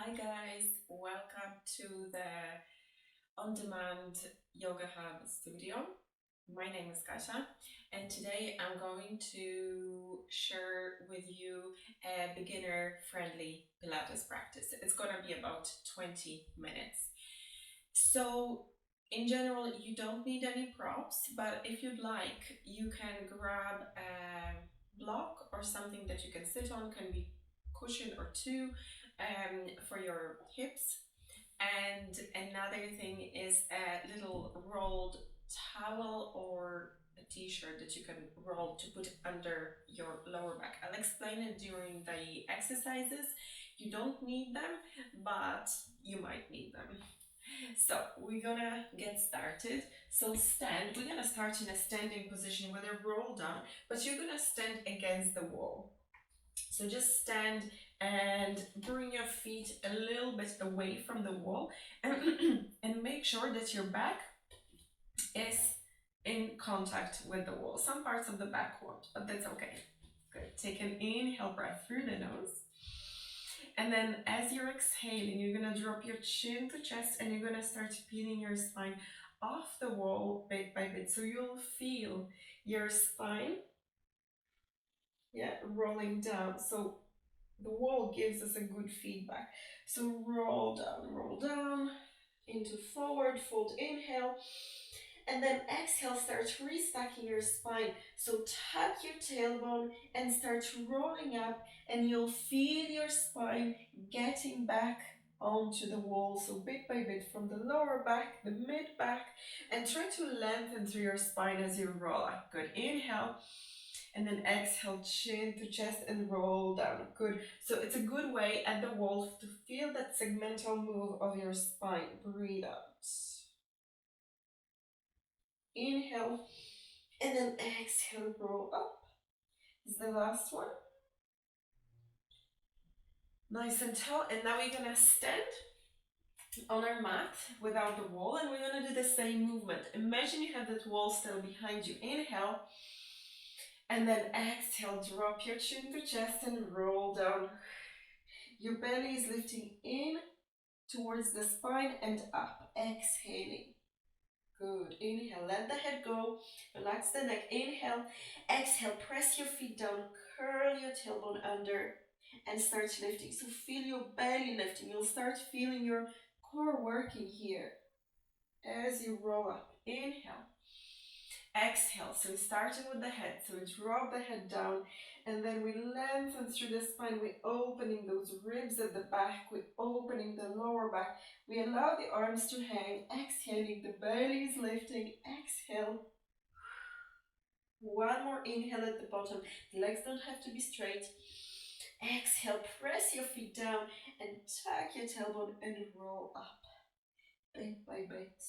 Hi guys, welcome to the on-demand YOGAHUB'S studio. My name is Kasia and today I'm going to share with you a beginner-friendly Pilates practice. It's going to be about 20 minutes. So in general, you don't need any props, but if you'd like, you can grab a block or something that you can sit on, can be cushion or two, for your hips. And another thing is a little rolled towel or a t-shirt that you can roll to put under your lower back. I'll explain it during the exercises. You don't need them, but you might need them. So we're gonna get started. So we're gonna start in a standing position with a roll down, but you're gonna stand against the wall. So just stand and bring your feet a little bit away from the wall and make sure that your back is in contact with the wall. Some parts of the back won't, but that's okay. Good. Take an inhale breath through the nose. And then as you're exhaling, you're going to drop your chin to chest and you're going to start peeling your spine off the wall bit by bit. So you'll feel your spine rolling down. So the wall gives us a good feedback. So roll down into forward fold, inhale, and then exhale, start restacking your spine. So tuck your tailbone and start rolling up, and you'll feel your spine getting back onto the wall. So bit by bit from the lower back, the mid back, and try to lengthen through your spine as you roll up. Good. Inhale. And then exhale, chin to chest and roll down. Good. So it's a good way at the wall to feel that segmental move of your spine. Breathe out. Inhale. And then exhale, roll up. This is the last one. Nice and tall. And now we're going to stand on our mat without the wall. And we're going to do the same movement. Imagine you have that wall still behind you. Inhale. And then exhale, drop your chin to chest and roll down. Your belly is lifting in towards the spine and up. Exhaling. Good. Inhale, let the head go. Relax the neck. Inhale. Exhale, press your feet down. Curl your tailbone under and start lifting. So feel your belly lifting. You'll start feeling your core working here as you roll up. Inhale. Exhale, so we're starting with the head, so we drop the head down and then we lengthen through the spine. We're opening those ribs at the back, we're opening the lower back. We allow the arms to hang, exhaling, the belly is lifting, exhale. One more inhale at the bottom, the legs don't have to be straight. Exhale, press your feet down and tuck your tailbone and roll up, bit by bit.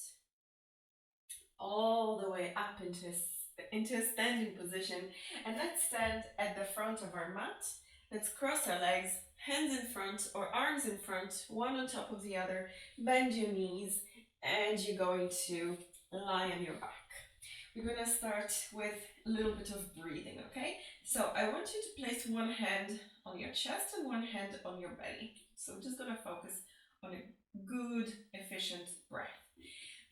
All the way up into a standing position, and let's stand at the front of our mat. Let's cross our legs, hands in front or arms in front, one on top of the other. Bend your knees and you're going to lie on your back. We're going to start with a little bit of breathing, okay? So I want you to place one hand on your chest and one hand on your belly. So I'm just going to focus on a good, efficient breath.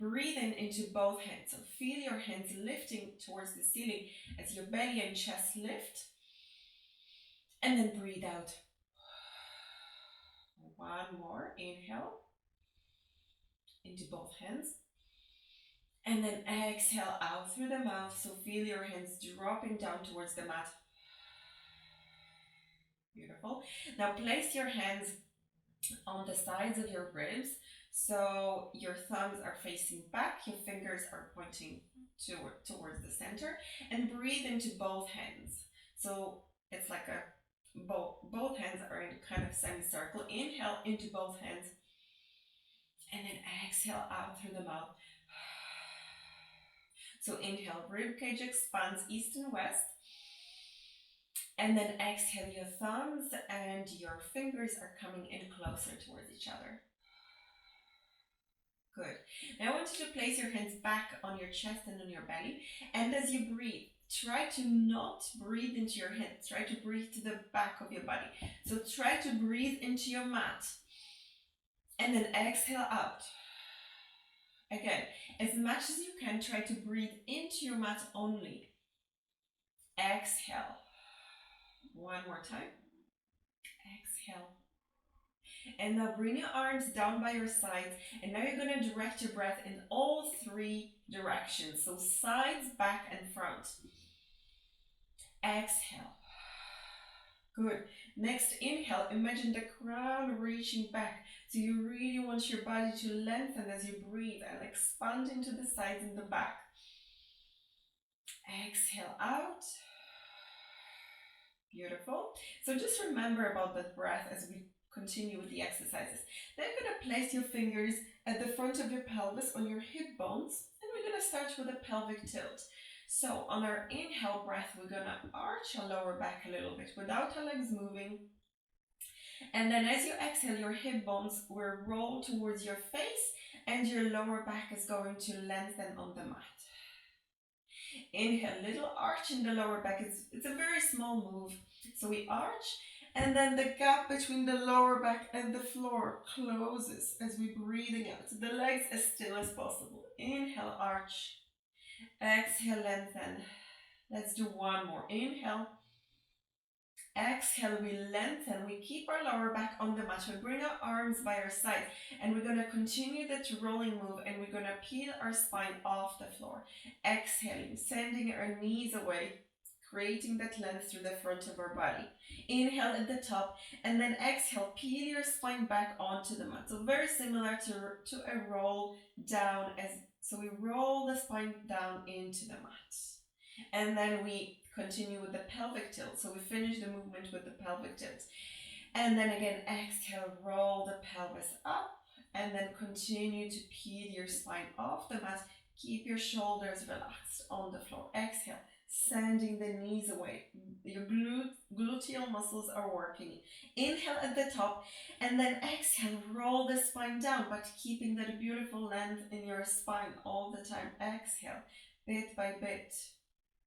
Breathe in into both hands. So feel your hands lifting towards the ceiling as your belly and chest lift. And then breathe out. One more. Inhale into both hands. And then exhale out through the mouth. So feel your hands dropping down towards the mat. Beautiful. Now place your hands on the sides of your ribs. So your thumbs are facing back, your fingers are pointing towards the center, and breathe into both hands. So it's like both hands are in kind of semicircle. Inhale into both hands, and then exhale out through the mouth. So inhale, rib cage expands east and west. And then exhale, your thumbs and your fingers are coming in closer towards each other. Good. Now I want you to place your hands back on your chest and on your belly. And as you breathe, try to not breathe into your head. Try to breathe to the back of your body. So try to breathe into your mat. And then exhale out. Again, as much as you can, try to breathe into your mat only. Exhale. One more time. Exhale. And now bring your arms down by your sides. And now you're going to direct your breath in all three directions. So sides, back, and front. Exhale. Good. Next inhale, imagine the crown reaching back. So you really want your body to lengthen as you breathe and expand into the sides and the back. Exhale out. Beautiful. So just remember about that breath as we continue with the exercises. Then you're going to place your fingers at the front of your pelvis on your hip bones. And we're going to start with a pelvic tilt. So on our inhale breath, we're going to arch our lower back a little bit without our legs moving. And then as you exhale, your hip bones will roll towards your face and your lower back is going to lengthen on the mat. Inhale, little arch in the lower back. It's a very small move. So we arch and then the gap between the lower back and the floor closes as we're breathing out. So the legs as still as possible. Inhale, arch. Exhale, lengthen. Let's do one more. Inhale. Exhale, we lengthen. We keep our lower back on the mat. We bring our arms by our sides and we're going to continue that rolling move and we're going to peel our spine off the floor. Exhaling, sending our knees away, creating that length through the front of our body. Inhale at the top and then exhale, peel your spine back onto the mat. So very similar to a roll down. So we roll the spine down into the mat. And then we continue with the pelvic tilt. So we finish the movement with the pelvic tilt. And then again, exhale, roll the pelvis up. And then continue to peel your spine off the mat. Keep your shoulders relaxed on the floor. Exhale, sending the knees away. Your gluteal muscles are working. Inhale at the top. And then exhale, roll the spine down, but keeping that beautiful length in your spine all the time. Exhale, bit by bit.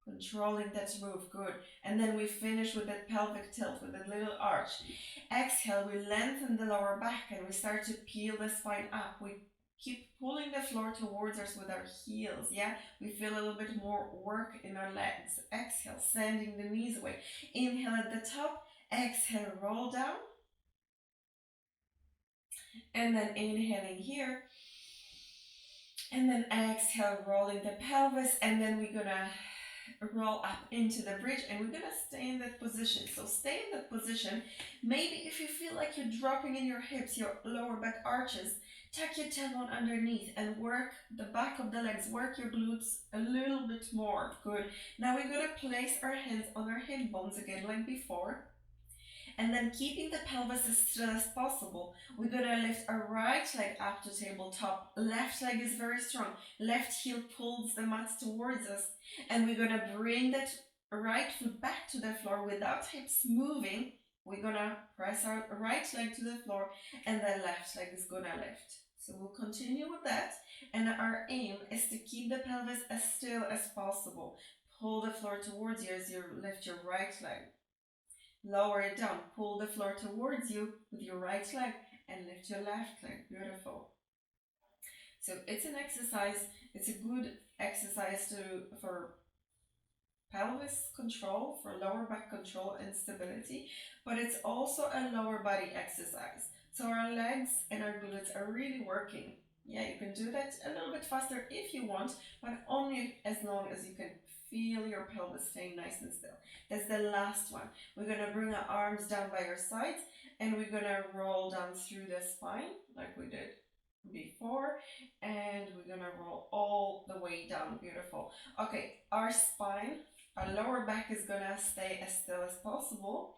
Controlling that move, good. And then we finish with that pelvic tilt, with that little arch. Exhale, we lengthen the lower back and we start to peel the spine up. We keep pulling the floor towards us with our heels, yeah? We feel a little bit more work in our legs. Exhale, sending the knees away. Inhale at the top, exhale, roll down. And then inhaling here. And then exhale, rolling the pelvis. And then we're gonna roll up into the bridge and we're gonna stay in that position. So stay in that position. Maybe if you feel like you're dropping in your hips, your lower back arches, tuck your tailbone underneath and work the back of the legs, work your glutes a little bit more. Good. Now we're gonna place our hands on our hip bones again like before. And then keeping the pelvis as still as possible, we're gonna lift our right leg up to tabletop. Left leg is very strong. Left heel pulls the mat towards us. And we're gonna bring that right foot back to the floor without hips moving. We're gonna press our right leg to the floor and the left leg is gonna lift. So we'll continue with that. And our aim is to keep the pelvis as still as possible. Pull the floor towards you as you lift your right leg. Lower it down, pull the floor towards you with your right leg and lift your left leg. Beautiful. So it's an exercise, it's a good exercise for pelvis control, for lower back control and stability, but it's also a lower body exercise. So our legs and our glutes are really working. Yeah, you can do that a little bit faster if you want, but only as long as you can feel your pelvis staying nice and still. That's the last one. We're gonna bring our arms down by our sides and we're gonna roll down through the spine like we did before, and we're gonna roll all the way down. Beautiful. Okay, our spine, our lower back is gonna stay as still as possible,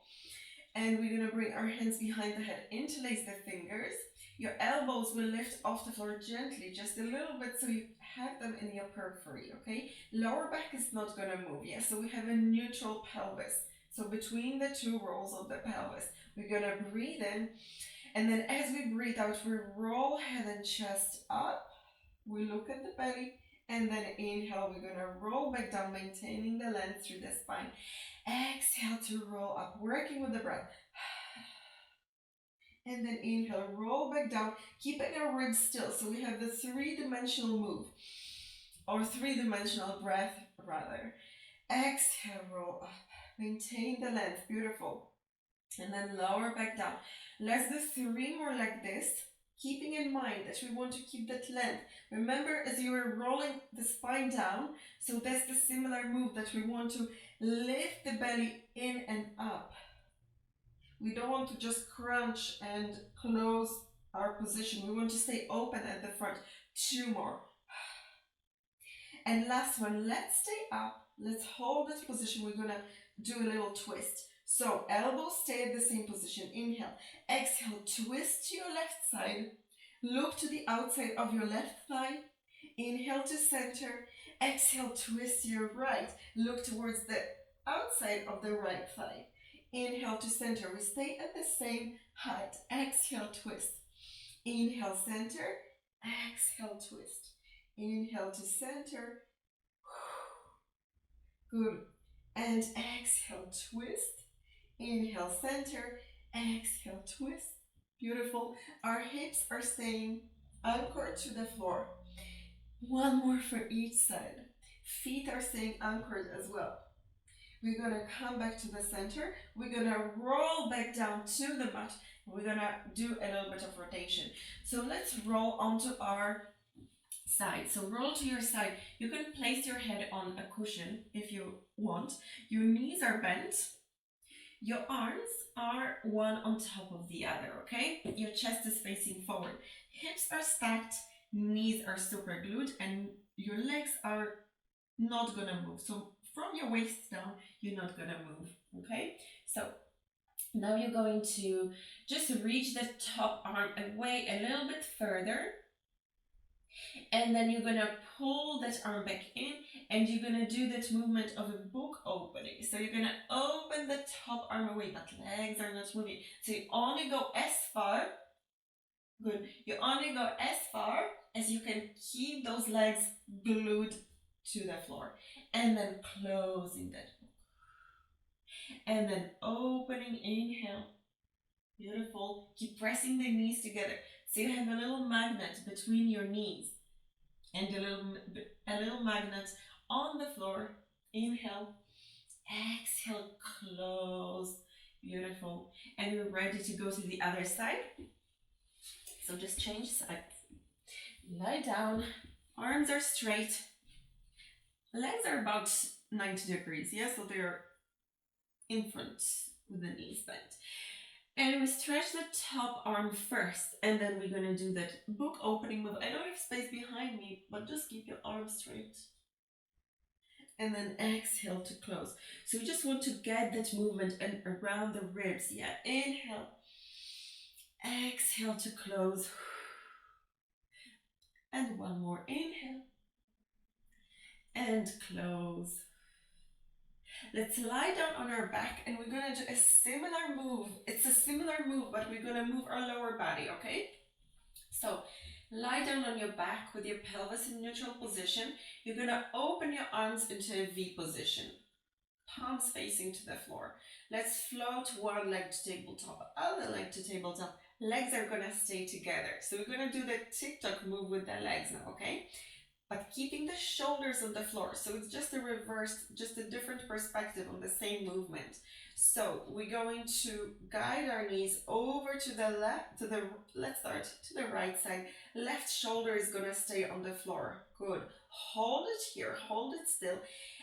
and we're gonna bring our hands behind the head, interlace the fingers. Your elbows will lift off the floor gently, just a little bit, so you have them in your periphery, okay? Lower back is not gonna move, yeah? So we have a neutral pelvis. So between the two rolls of the pelvis, we're gonna breathe in, and then as we breathe out, we roll head and chest up. We look at the belly, and then inhale, we're gonna roll back down, maintaining the length through the spine. Exhale to roll up, working with the breath. And then inhale, roll back down, keeping our ribs still. So we have the three-dimensional move, or three-dimensional breath rather. Exhale, roll up, maintain the length, beautiful. And then lower back down. Let's do 3 more like this, keeping in mind that we want to keep that length. Remember, as you are rolling the spine down, so that's the similar move that we want to lift the belly in and up. We don't want to just crunch and close our position. We want to stay open at the front. 2 more. And last one, let's stay up. Let's hold this position. We're gonna do a little twist. So elbows stay at the same position. Inhale. Exhale, twist to your left side. Look to the outside of your left thigh. Inhale to center. Exhale, twist to your right. Look towards the outside of the right thigh. Inhale to center. We stay at the same height. Exhale, twist. Inhale, center. Exhale, twist. Inhale to center. Good. And exhale, twist. Inhale, center. Exhale, twist. Beautiful. Our hips are staying anchored to the floor. 1 more for each side. Feet are staying anchored as well. We're gonna come back to the center. We're gonna roll back down to the mat. We're gonna do a little bit of rotation. So let's roll onto our side. So roll to your side. You can place your head on a cushion if you want. Your knees are bent. Your arms are one on top of the other, okay? Your chest is facing forward. Hips are stacked, knees are super glued, and your legs are not gonna move. So from your waist down, you're not gonna move, okay? So now you're going to just reach the top arm away a little bit further. And then you're gonna pull that arm back in, and you're gonna do that movement of a book opening. So you're gonna open the top arm away, but legs are not moving. So you only go as far, good. You only go as far as you can keep those legs glued to the floor. And then closing that book. And then opening, inhale. Beautiful. Keep pressing the knees together. So you have a little magnet between your knees. And a little magnet on the floor. Inhale, exhale, close. Beautiful. And we're ready to go to the other side. So just change sides. Lie down. Arms are straight. Legs are about 90 degrees. Yeah, so they're in front with the knees bent. And we stretch the top arm first, and then we're gonna do that book opening move. I don't have space behind me, but just keep your arms straight. And then exhale to close. So we just want to get that movement and around the ribs. Yeah, inhale. Exhale to close. And 1 more, inhale. And close. Let's lie down on our back, and we're gonna do a similar move. It's a similar move, but we're gonna move our lower body, okay? So lie down on your back with your pelvis in neutral position. You're gonna open your arms into a V position. Palms facing to the floor. Let's float one leg to tabletop, other leg to tabletop. Legs are gonna stay together. So we're gonna do the TikTok move with the legs now, okay? But keeping the shoulders on the floor. So it's just a reverse, just a different perspective on the same movement. So we're going to guide our knees over to the left, let's start to the right side. Left shoulder is gonna stay on the floor. Good. Hold it here, hold it still.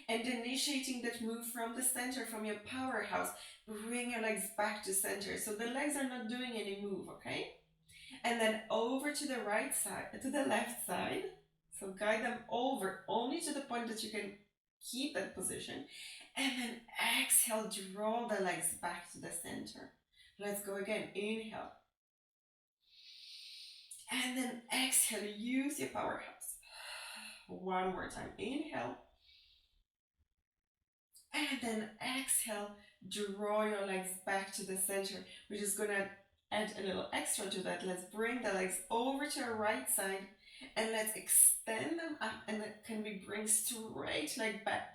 And initiating that move from the center, from your powerhouse, bring your legs back to center. So the legs are not doing any move, okay? And then over to the right side, to the left side. So guide them over only to the point that you can keep that position. And then exhale, draw the legs back to the center. Let's go again. Inhale. And then exhale, use your powerhouse. 1 more time. Inhale. And then exhale, draw your legs back to the center. We're just gonna add a little extra to that. Let's bring the legs over to our right side. And let's extend them up, and then can we bring straight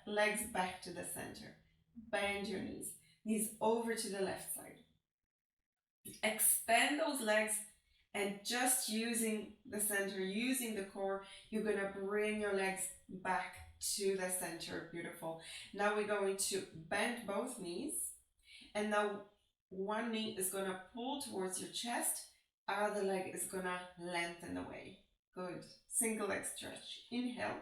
legs back to the center. Bend your knees over to the left side. Extend those legs, and just using the center, using the core, you're gonna bring your legs back to the center. Beautiful. Now we're going to bend both knees, and now one knee is gonna pull towards your chest, other leg is gonna lengthen away. Good. Single leg stretch. Inhale.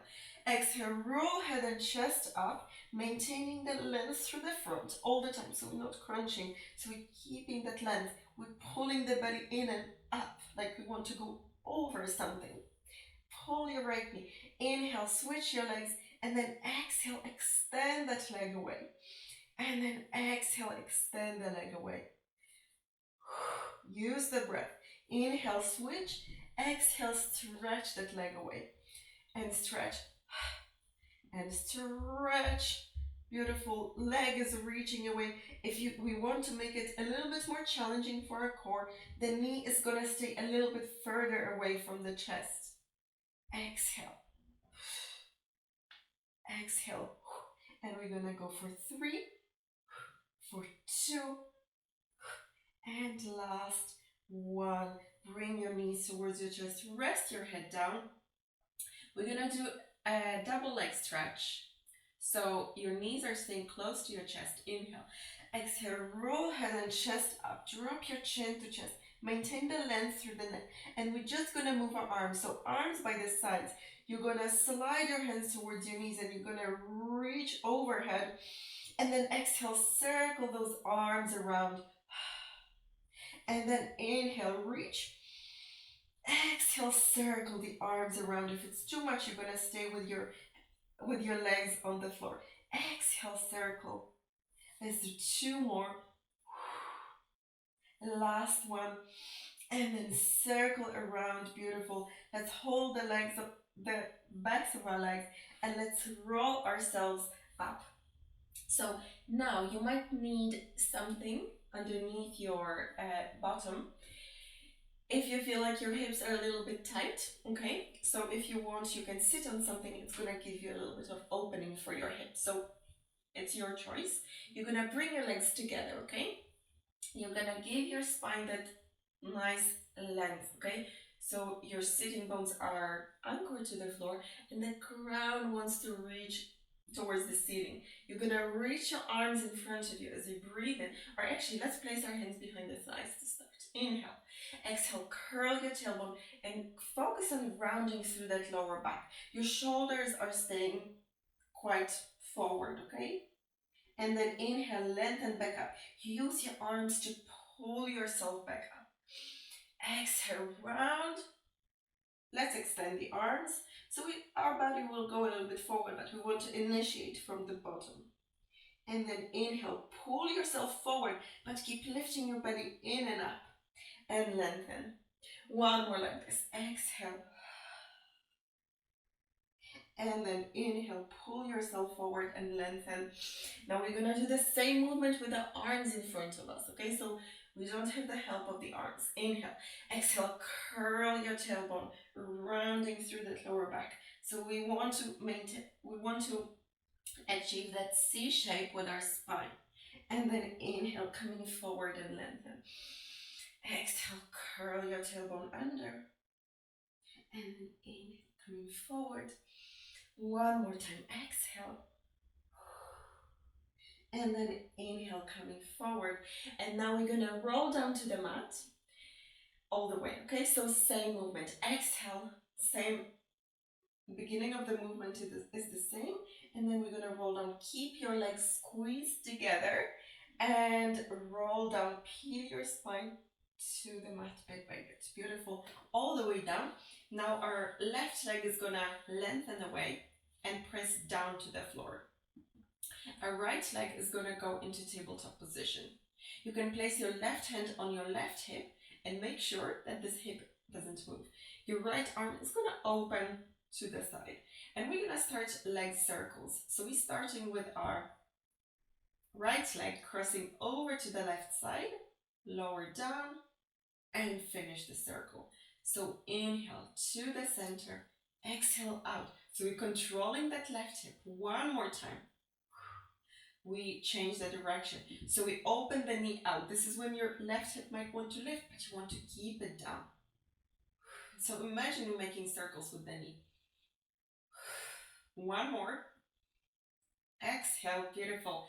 Exhale, roll head and chest up, maintaining the length through the front all the time. So we're not crunching. So we're keeping that length. We're pulling the belly in and up, like we want to go over something. Pull your right knee. Inhale, switch your legs, and then exhale, extend that leg away. And then exhale, extend the leg away. Use the breath. Inhale, switch. Exhale, stretch that leg away. And stretch. And stretch. Beautiful. Leg is reaching away. If we want to make it a little bit more challenging for our core, the knee is going to stay a little bit further away from the chest. Exhale. Exhale. And we're going to go for 3, for 2, and last 1. Bring your knees towards your chest. Rest your head down. We're going to do a double leg stretch. So your knees are staying close to your chest. Inhale. Exhale, roll head and chest up. Drop your chin to chest. Maintain the length through the neck. And we're just going to move our arms. So arms by the sides. You're going to slide your hands towards your knees and you're going to reach overhead. And then exhale, circle those arms around. And then inhale, reach. Exhale, circle the arms around. If it's too much, you're going to stay with your legs on the floor. Exhale, circle. Let's do 2 more. Last one. And then circle around. Beautiful. Let's hold the legs up, the backs of our legs, and let's roll ourselves up. So now you might need something underneath your bottom. If you feel like your hips are a little bit tight, okay? So if you want, you can sit on something. It's gonna give you a little bit of opening for your hips. So it's your choice. You're gonna bring your legs together, okay? You're gonna give your spine that nice length, okay? So your sitting bones are anchored to the floor and the crown wants to reach towards the ceiling. You're gonna reach your arms in front of you as you breathe in, or actually let's place our hands behind the thighs to start. Inhale. Exhale, curl your tailbone and focus on rounding through that lower back. Your shoulders are staying quite forward, okay? And then inhale, lengthen back up. Use your arms to pull yourself back up. Exhale, round. Let's extend the arms. So our body will go a little bit forward, but we want to initiate from the bottom. And then inhale, pull yourself forward, but keep lifting your belly in and up. And lengthen. 1 more like this. Exhale. And then inhale, pull yourself forward and lengthen. Now we're gonna do the same movement with the arms in front of us, okay? So we don't have the help of the arms. Inhale. Exhale, curl your tailbone, rounding through that lower back. So we want to achieve that C shape with our spine. And then inhale, coming forward and lengthen. Exhale, curl your tailbone under. And then inhale, coming forward. 1 more time, exhale. And then inhale, coming forward. And now we're gonna roll down to the mat all the way, okay? So same movement, exhale, same, beginning of the movement is the same. And then we're gonna roll down, keep your legs squeezed together and roll down, peel your spine to the mat bit by bit. Beautiful, all the way down. Now our left leg is gonna lengthen away and press down to the floor. Our right leg is gonna go into tabletop position. You can place your left hand on your left hip and make sure that this hip doesn't move. Your right arm is gonna open to the side. And we're gonna start leg circles. So we're starting with our right leg crossing over to the left side, lower down, and finish the circle. So inhale to the center, exhale out. So we're controlling that left hip. 1 more time. we change the direction. So we open the knee out. This is when your left hip might want to lift, but you want to keep it down. So imagine you're making circles with the knee. One more. Exhale, beautiful.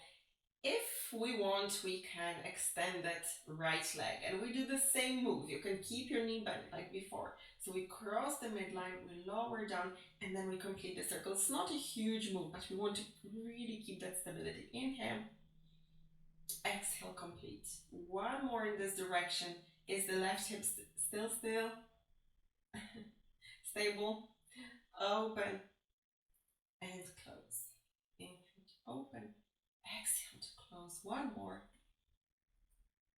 If we want, we can extend that right leg, and we do the same move. You can keep your knee bent like before. So we cross the midline, we lower down, and then we complete the circle. It's not a huge move, but we want to really keep that stability. Inhale, exhale, complete. One more in this direction. Is the left hip still? Stable. Open and close. Inhale to open. Exhale to close. One more.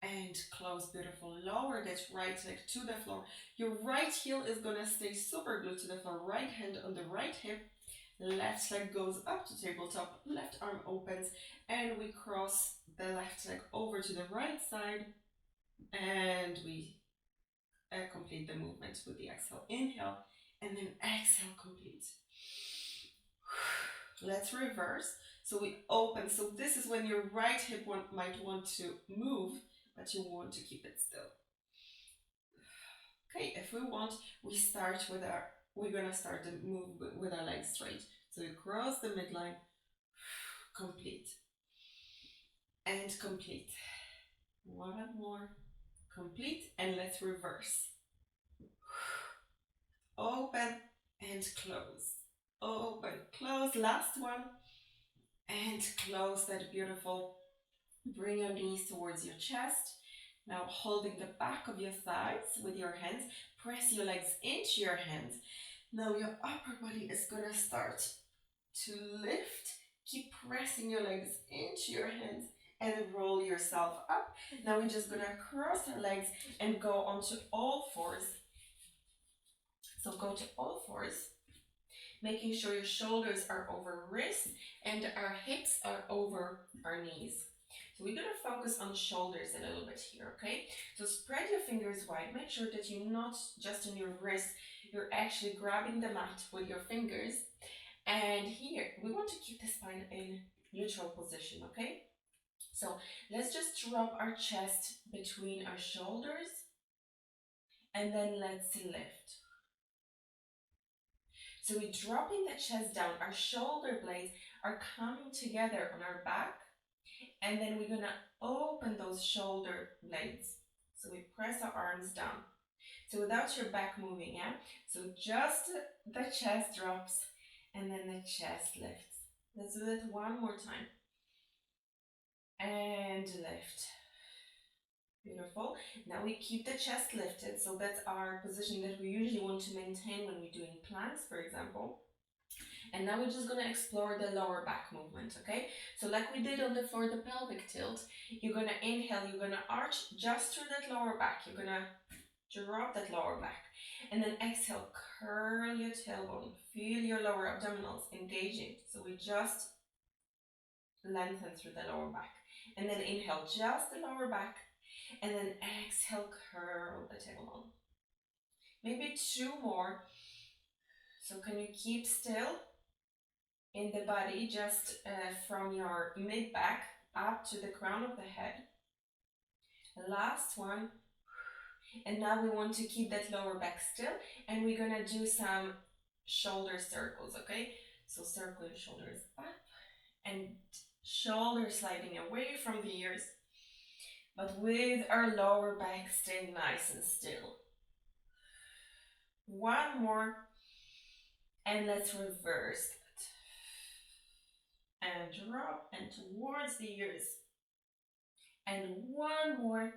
And close. Beautiful. Lower that right leg to the floor. Your right heel is going to stay super glued to the floor. Right hand on the right hip. Left leg goes up to tabletop. Left arm opens. And we cross the left leg over to the right side. And we complete the movement with the exhale. Inhale. And then exhale, complete. Let's reverse. So we open. So this is when your right hip might want to move, but you want to keep it still. Okay, if we want, we're gonna start the move with our legs straight. So we cross the midline, complete, and complete. One more, complete, and let's reverse. Open and close. Open, close, last one, and close. That beautiful. Bring your knees towards your chest. Now holding the back of your thighs with your hands, press your legs into your hands. Now your upper body is gonna start to lift. Keep pressing your legs into your hands and roll yourself up. Now we're just gonna cross our legs and go onto all fours. So go to all fours, making sure your shoulders are over wrists and our hips are over our knees. So we're going to focus on shoulders a little bit here, okay? So spread your fingers wide. Make sure that you're not just on your wrist, you're actually grabbing the mat with your fingers. And here, we want to keep the spine in neutral position, okay? So let's just drop our chest between our shoulders and then let's lift. So we're dropping the chest down. Our shoulder blades are coming together on our back. And then we're gonna open those shoulder blades. So we press our arms down. So without your back moving, yeah? So just the chest drops and then the chest lifts. Let's do that one more time. And lift. Beautiful. Now we keep the chest lifted. So that's our position that we usually want to maintain when we're doing planks, for example. And now we're just going to explore the lower back movement, okay? So like we did for the pelvic tilt, you're going to inhale, you're going to arch just through that lower back. You're going to drop that lower back. And then exhale, curl your tailbone. Feel your lower abdominals engaging. So we just lengthen through the lower back. And then inhale, just the lower back. And then exhale, curl the tailbone. Maybe two more. So can you keep still? In the body, just from your mid-back up to the crown of the head. Last one. And now we want to keep that lower back still, and we're gonna do some shoulder circles, okay? So circle your shoulders up and shoulders sliding away from the ears, but with our lower back staying nice and still. One more, and let's reverse. And drop and towards the ears. And one more.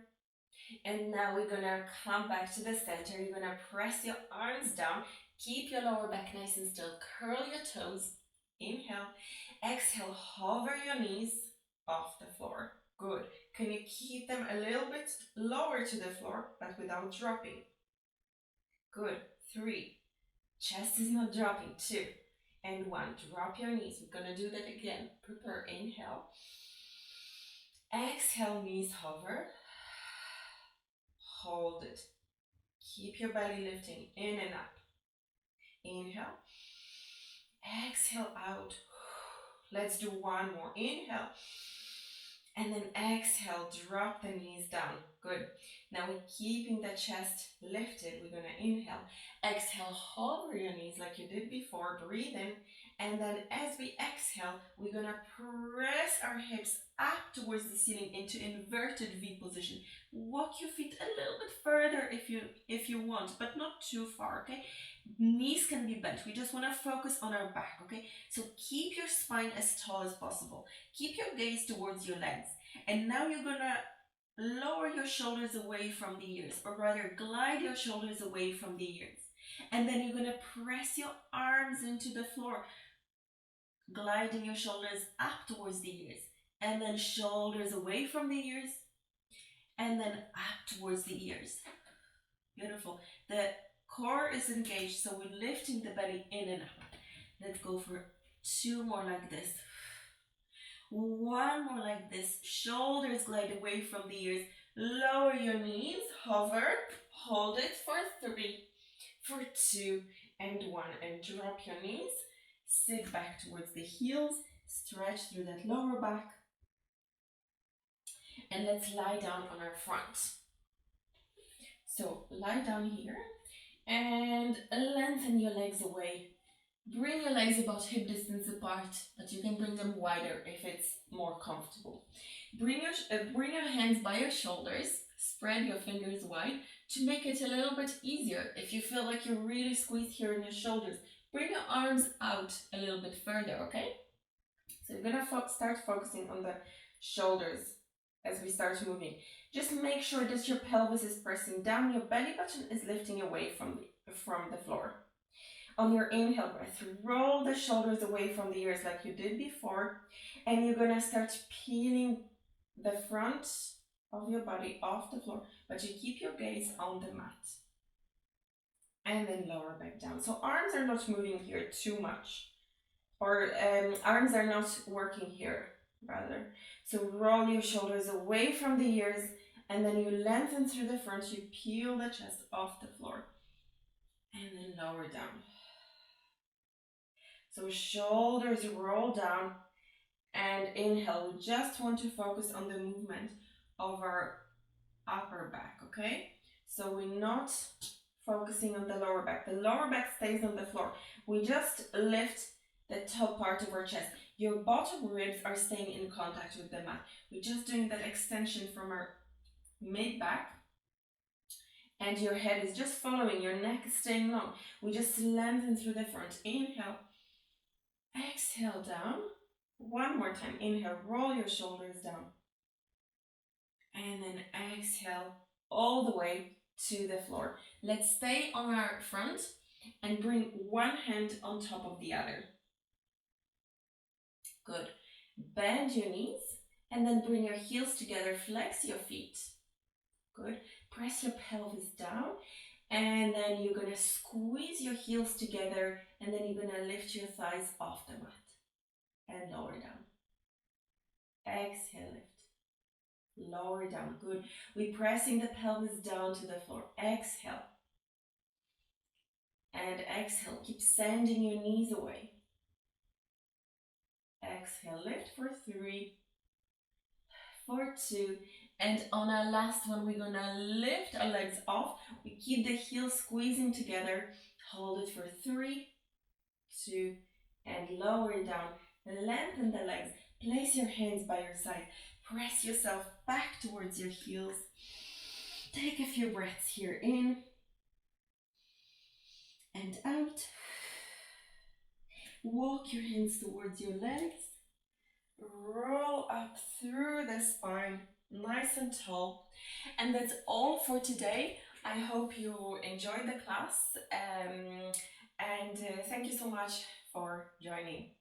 And now we're gonna come back to the center. You're gonna press your arms down. Keep your lower back nice and still. Curl your toes. Inhale. Exhale, hover your knees off the floor. Good. Can you keep them a little bit lower to the floor, but without dropping? Good. 3. Chest is not dropping. 2. And 1, drop your knees. We're gonna do that again. Prepare, inhale. Exhale, knees hover. Hold it. Keep your belly lifting in and up. Inhale. Exhale out. Let's do one more. Inhale. And then exhale, drop the knees down. Good. Now we're keeping the chest lifted. We're going to inhale. Exhale, hover your knees like you did before. Breathe in. And then as we exhale, we're going to press our hips up towards the ceiling into inverted V position. Walk your feet a little bit further if you want, but not too far, okay? Knees can be bent. We just want to focus on our back, okay? So keep your spine as tall as possible. Keep your gaze towards your legs. And now you're going to lower your shoulders away from the ears, or rather glide your shoulders away from the ears. And then you're going to press your arms into the floor, gliding your shoulders up towards the ears. And then shoulders away from the ears. And then up towards the ears. Beautiful. The core is engaged, so we're lifting the belly in and up. Let's go for 2 more like this. 1 more like this. Shoulders glide away from the ears. Lower your knees, hover, hold it for 3, for 2, and 1. And drop your knees. Sit back towards the heels. Stretch through that lower back. And let's lie down on our front. So lie down here and lengthen your legs away. Bring your legs about hip distance apart, but you can bring them wider if it's more comfortable. Bring your hands by your shoulders, spread your fingers wide to make it a little bit easier. If you feel like you're really squeezed here in your shoulders, bring your arms out a little bit further, okay? So you're gonna start focusing on the shoulders as we start moving. Just make sure that your pelvis is pressing down, your belly button is lifting away from the floor. On your inhale breath, roll the shoulders away from the ears like you did before, and you're gonna start peeling the front of your body off the floor, but you keep your gaze on the mat. And then lower back down. So arms are not moving here too much, or arms are not working here, rather. So roll your shoulders away from the ears, and then you lengthen through the front, you peel the chest off the floor, and then lower down. So shoulders roll down, and inhale. We just want to focus on the movement of our upper back, okay? So we're not focusing on the lower back. The lower back stays on the floor. We just lift the top part of our chest. Your bottom ribs are staying in contact with the mat. We're just doing that extension from our mid-back, and your head is just following, your neck is staying long. We just lengthen through the front. Inhale, exhale down. 1 more time. Inhale, roll your shoulders down. And then exhale all the way to the floor. Let's stay on our front and bring one hand on top of the other. Good. Bend your knees and then bring your heels together. Flex your feet. Good. Press your pelvis down, and then you're going to squeeze your heels together, and then you're going to lift your thighs off the mat and lower down. Exhale, lift. Lower down. Good. We're pressing the pelvis down to the floor. Exhale. And exhale. Keep sending your knees away. Exhale, lift for 3, for 2, and on our last one, we're gonna lift our legs off. We keep the heels squeezing together. Hold it for 3, 2, and lower it down. Lengthen the legs. Place your hands by your side. Press yourself back towards your heels. Take a few breaths here in and out. Walk your hands towards your legs. Roll up through the spine, nice and tall. And that's all for today. I hope you enjoyed the class, and thank you so much for joining.